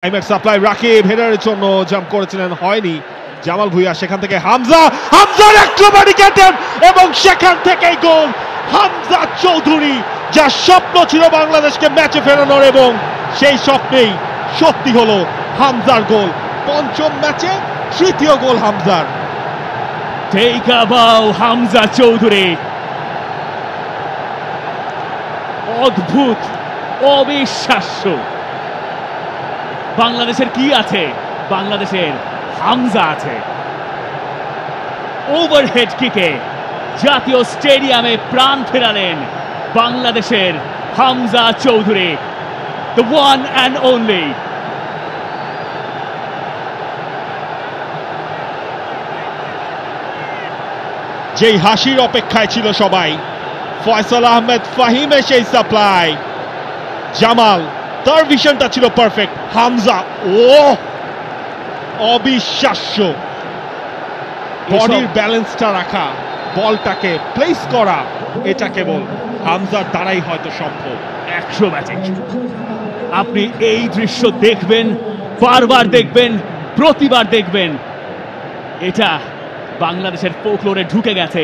টাইমের সাপ্লাই রাকিব হেডারের জন্য জাম্প করেছিলেন, হয়নি। জামাল ভুঁইয়া, সেখান থেকে হামজার অ্যাক্রোব্যাটিক অ্যাটেম্প এবং সেখান থেকেই গোল। হামজা চৌধুরী, যার স্বপ্ন ছিল বাংলাদেশকে ম্যাচে ফেরানোর, এবং সেই স্বপ্নেই সত্যি হলো হামজার গোল। পঞ্চম ম্যাচে তৃতীয় গোল হামজার। Take a bow, Hamza Chowdhury. অদ্ভুত, অবিশ্বাস্য। বাংলাদেশের কি আছে? বাংলাদেশের হামজা আছে। ওভারহেড কিকে জাতীয় স্টেডিয়ামে প্রাণ ফেরালেন বাংলাদেশের Hamza Chowdhury, the one and only। যেই হাসির অপেক্ষায় ছিল সবাই, ফয়সাল আহমেদ ফাহিমের সেই সাপ্লাই, জামাল তার ভিশনটা ছিল পারফেক্ট, হামজা অবিশ্বাস্য। বডির ব্যালেন্সটা রাখা, বলটাকে প্লেস করা, এটা কেবল হামজার দ্বারাই হয়তো সম্ভব। 100 ম্যাচে আপনি এই দৃশ্য দেখবেন, বারবার দেখবেন, প্রতিবার দেখবেন। এটা বাংলাদেশের ফোকলোরে ঢুকে গেছে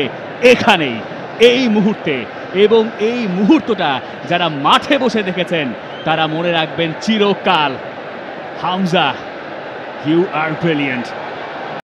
এখানেই, এই মুহূর্তে। এবং এই মুহূর্তটা যারা মাঠে বসে দেখেছেন তারা মনে রাখবেন চিরকাল। Hamza, you are brilliant.